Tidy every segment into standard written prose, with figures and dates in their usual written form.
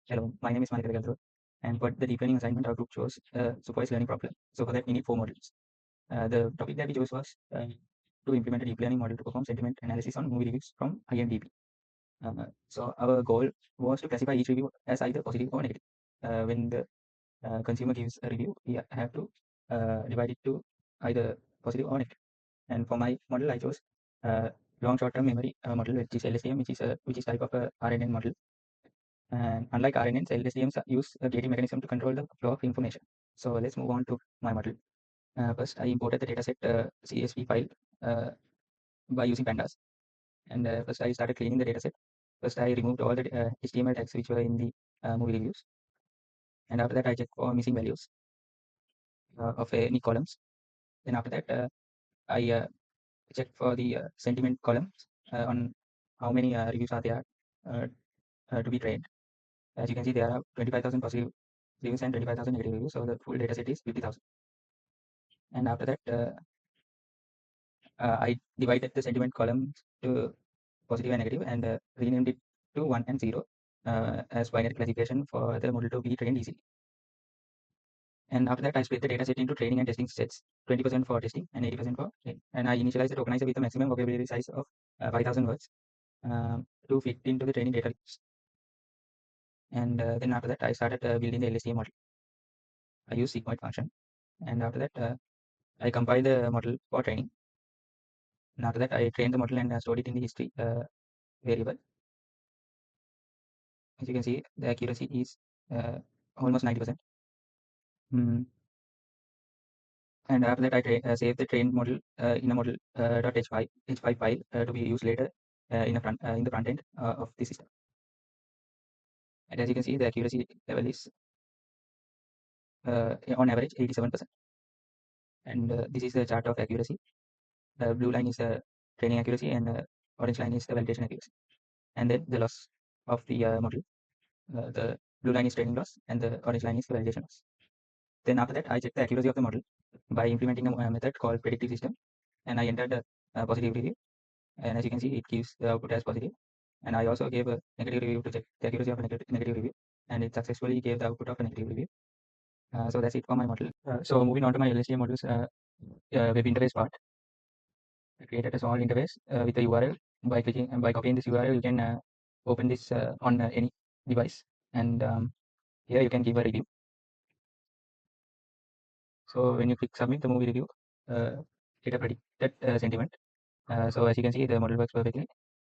Hello, my name is Manik Gadro, and for the deep learning assignment, our group chose supervised learning problem. So for that, we need four models. The topic that we chose was to implement a deep learning model to perform sentiment analysis on movie reviews from IMDb. So our goal was to classify each review as either positive or negative. When the consumer gives a review, we have to divide it to either positive or negative. And for my model, I chose long short-term memory model, which is LSTM, which is type of a RNN model. And unlike RNNs, LSTMs use a gating mechanism to control the flow of information. So let's move on to my model. First, I imported the dataset CSV file uh, by using pandas. And first, I started cleaning the dataset. First, I removed all the HTML tags which were in the movie reviews. And after that, I checked for missing values of any columns. Then after that, I checked for the sentiment columns on how many reviews are there uh, to be trained. As you can see, there are 25,000 positive reviews and 25,000 negative reviews. So the full data set is 50,000. And after that, I divided the sentiment column to positive and negative and renamed it to 1 and 0 as binary classification for the model to be trained easily. And after that, I split the data set into training and testing sets, 20% for testing and 80% for training. And I initialized the tokenizer with a maximum vocabulary size of 5,000 words to fit into the training data. And then after that, I started building the LSTM model. I use sigmoid function. And after that, I compiled the model for training. And after that, I trained the model and stored it in the history variable. As you can see, the accuracy is almost 90%. Mm. And after that, I save the trained model in a model .h5 file to be used later in the front end of the system. And as you can see, the accuracy level is on average 87%. And this is the chart of accuracy. The blue line is the training accuracy, and the orange line is the validation accuracy. And then the loss of the model. The blue line is training loss, and the orange line is the validation loss. Then after that, I check the accuracy of the model by implementing a method called predictive system, and I entered a positive review. And as you can see, it gives the output as positive. And I also gave a negative review to check the accuracy of a negative review, and it successfully gave the output of a negative review. So that's it for my model. So moving on to my LSTM models web interface part. I created a small interface with a URL. By copying this URL, you can open this on any device, and here you can give a review. So when you click submit the movie review, it predicted sentiment. So as you can see, the model works perfectly.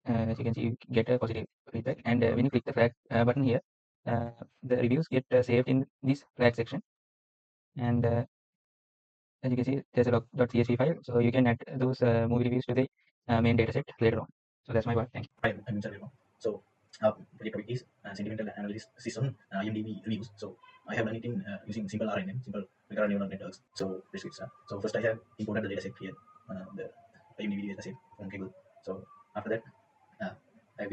As you can see, you get a positive feedback. And when you click the flag button here, the reviews get saved in this flag section. And as you can see, there's a log.csv file, so you can add those movie reviews to the main dataset later on. So that's my part. Thank you. Hi, I'm Mr. Virma. So, project topic is sentimental analysis on IMDb reviews. So, I have done it in using simple RNN, simple recurrent neural networks. So, let's get started. So, first I have imported the dataset here, the IMDb dataset from Kaggle. So, after that, I have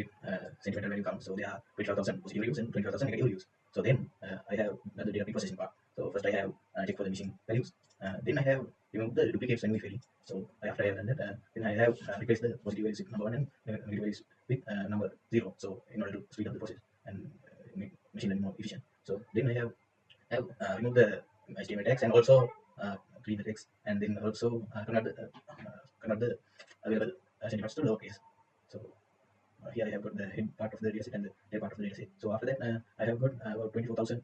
sentimental value count. So, there are 25,000 positive reviews and 25,000 negative reviews. So, then I have done the data preprocessing part. So, first I have checked for the missing values. Then I have removed the duplicates and failure. So, after I have done that, then I have replaced the positive values with number 1 and negative values with number 0. So in order to speed up the process and make machine learning more efficient. So then I have removed the HTML text and also clean the text, and then also convert the available sentiments to lowercase. So here I have got the head part of the dataset and the tail part of the dataset. So after that, I have got about 24,000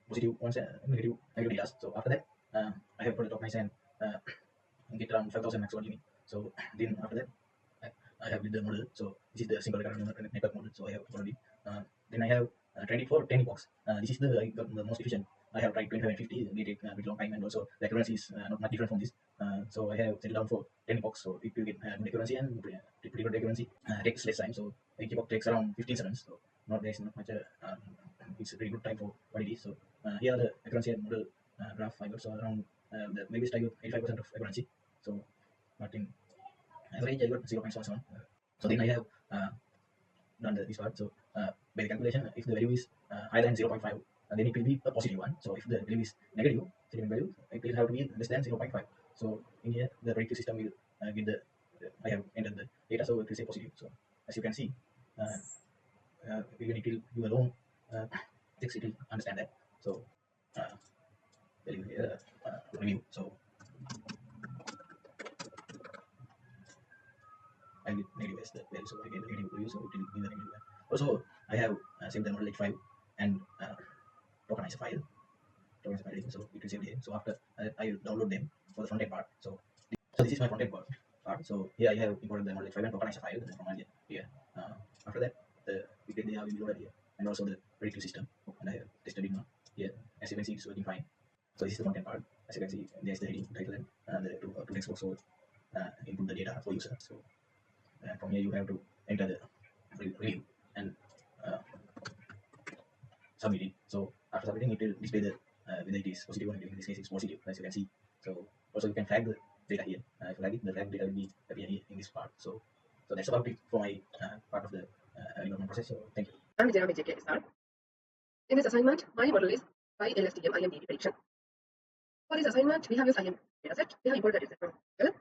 positive ones and negative data. So after that, I have put the tokenize and get around 5,000 max limit. So then after that, I have built the model. So this is the simple recurrent network model. So I have already. Then I have trained it for 10 epochs. This is the most efficient. I have tried 25 and 50. They take a bit long time, and also the accuracy is not much different from this. So I have set it down for 10 epochs. So if you get good accuracy and pretty good accuracy, takes less time. So each epoch takes around 15 seconds. So there's not much. It's a very good time for what it is. So here are the accuracy and model graph I got. So around maybe it's 85% of accuracy. So but in average I got 0.77. So then I have done this part. So by the calculation, if the value is higher than 0.5, then it will be a positive one. So if the value is negative, sentiment value, it will have to be less than 0.5. So in here, the predictive system will get the I have entered the data, so it will say positive. So as you can see, even it will give a wrong ethics it will understand that. So uh, very review. So I get negative as the value, so I get the negative review, so it will give the negative one. Also, I have saved the model h5 and tokenize a file, so it will save them. So after I will download them for the front end part. So this is my front end part. So here I have imported the model h5 and tokenize a file from here. Uh, After that, we get the will be loaded here, and also the predictive system, and I have tested it now here. As you can see, it's working fine. So this is the front end part. As you can see, there's the heading, title, and the two text box. So input the data for user. So from here you have to enter the review and uh, submit it. So after submitting, it will display the whether it is positive or negative. In this case, it's positive, as you can see. So also you can flag the data here. If you flag it, the flag data will be appear here in this part. So that's about it for my part of the development process. So thank you. I'm Vijaya JK SR. In this assignment, my model is by LSTM IMDb prediction. For this assignment, we have used IM dataset. We have imported the dataset from Google.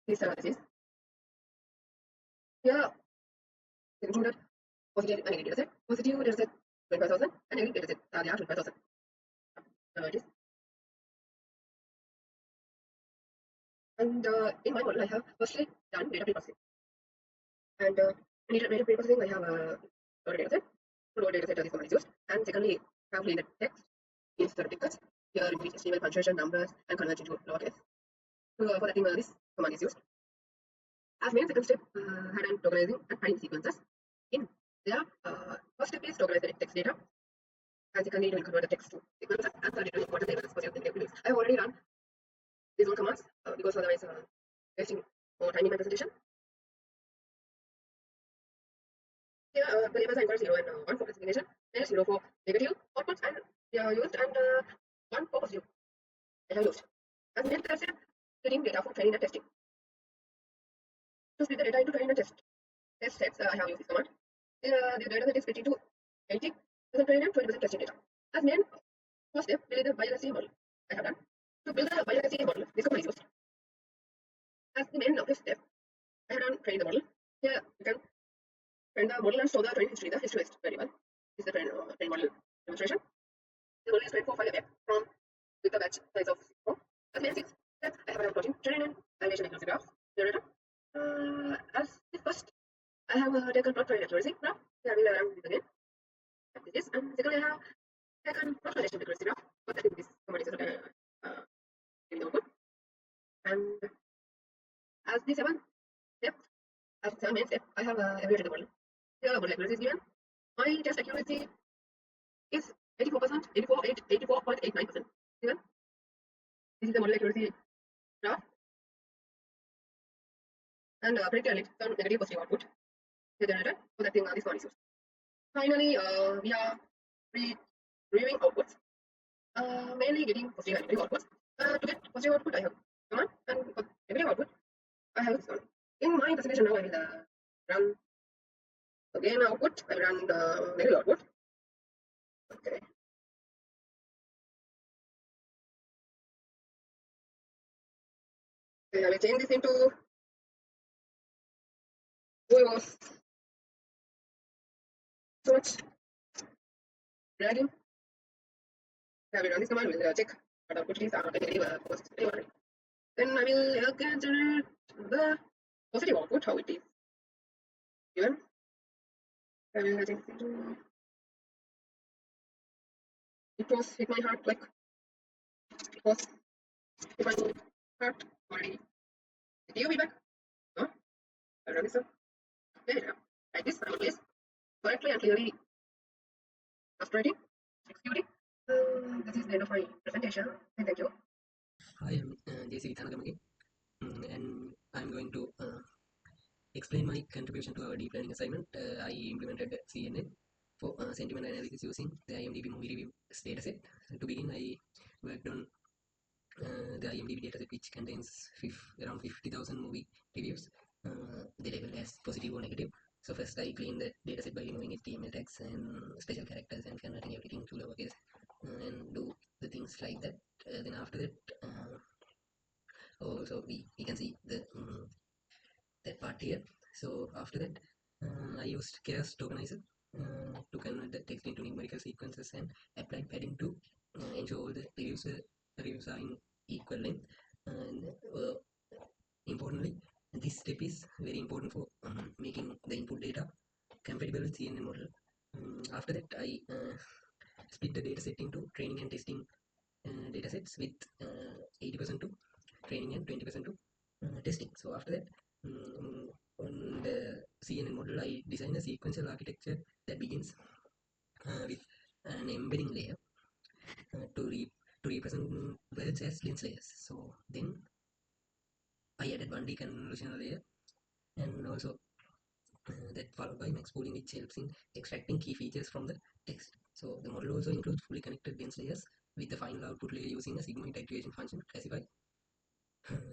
This is here we included positive and negative dataset. Positive dataset 25,000 and negative dataset they are 25,000. It is. And in my model, I have firstly done data preprocessing. And in data preprocessing, I have a loaded dataset. To load dataset, this command is used. And secondly, have cleaned the text in certain cuts. Here, in which HTML punctuation, numbers, and convert into lowercase. So for that thing, this command is used. As main second step, had an tokenizing and finding sequences. In there, first step is tokenize the text data, and secondly, it will convert the text to sequences, and third, it will import the labels for the labels. I have already run these all commands because otherwise, wasting more time in my presentation. Here, the labels are equal to 0 and 1 for classification, then 0 for negative outputs, and they are used, and 1 for positive. They are used. As main third step, getting data for training and testing. To split the data into training and test steps, I have used this command. The data set is split into 80% training and 20% testing data. As main first step, build the BioSCA model. I have done. To build the BioSCA model, this command is used. As the main fifth step, I have done train the model. Here you can train the model and store the training history, the history list very well. This is the train model demonstration. The model is trained for 5 web from with a batch size of 4. As main sixth step, I have approaching train and validation accuracy graphs generator. As the first, I have taken plot train accuracy graph. Here I will run this again. This and secondly, I have taken plot validation accuracy graph. But I think this command is giving the output. And as the seventh step, as the main step, I have evaluated the model. Here, model accuracy is given. My test accuracy is 84%, 84.89%. Given. This is the model accuracy graph. And predicted some negative positive output is generated. So that thing this one is used. Finally, we are reviewing outputs. Mainly getting positive and negative outputs. To get positive output, I have command, and for negative output, I have this one. In my presentation now, I will run again output. I will run the negative output. Okay. Okay, I will change this into was so much dragging. I will run this command. Will check what output is negative. Then I will again generate the positive output. How it is given. I will change this into. It was hit my heart like it was hit my heart already. Did you be back? No? I run this up. There you go. Like this, I will place correctly and clearly frustrating, executing. This is the end of my presentation. And thank you. I am JC Thanagam and I'm going to explain my contribution to our deep learning assignment. I implemented CNN for sentiment analysis using the IMDb movie review dataset. To begin, I worked on the IMDb dataset, which contains around 50,000 movie reviews. They labeled as positive or negative. So first I cleaned the dataset by removing HTML tags and special characters and converting everything to lowercase and do the things like that. Then after that, so we can see the that part here. So after that, I used Keras tokenizer to convert the text into numerical sequences and applied padding to ensure all the reviews are in equal length. And importantly, this step is very important for making the input data compatible with CNN model. After that, I split the dataset into training and testing datasets with 80% to training and 20% to testing. So after that, on the CNN model, I designed a sequential architecture that begins with an embedding layer to represent words as dense layers. So then I added one deconvolutional layer and also that followed by max pooling, which helps in extracting key features from the text. So the model also includes fully connected dense layers with the final output layer using a sigmoid aggregation function to classify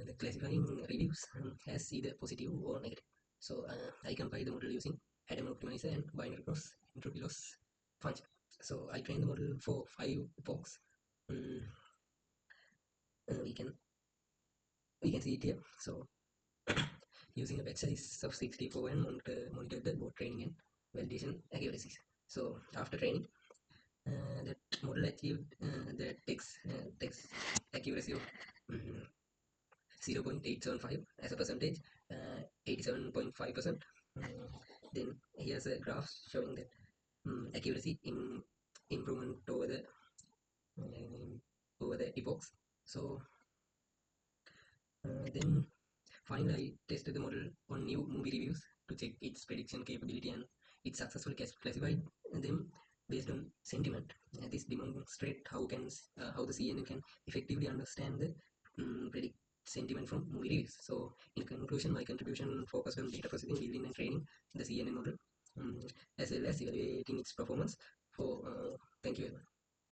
the classifying reviews as either positive or negative. So I compile the model using Hadamard optimizer and binary cross entropy loss function. So I trained the model for 5 epochs. We can see it here. So using a batch size of 64 and monitor the both training and validation accuracies. So after training, that model achieved the text accuracy of 0.875 as a percentage, 87.5%. Then here's a graph showing that accuracy improvement over the epochs. So then finally, I tested the model on new movie reviews to check its prediction capability, and it successfully classified them based on sentiment. This demonstrates how the CNN can effectively understand the predict sentiment from movie reviews. So, in conclusion, my contribution focused on data processing, building, and training the CNN model, as well as evaluating its performance. Thank you very much.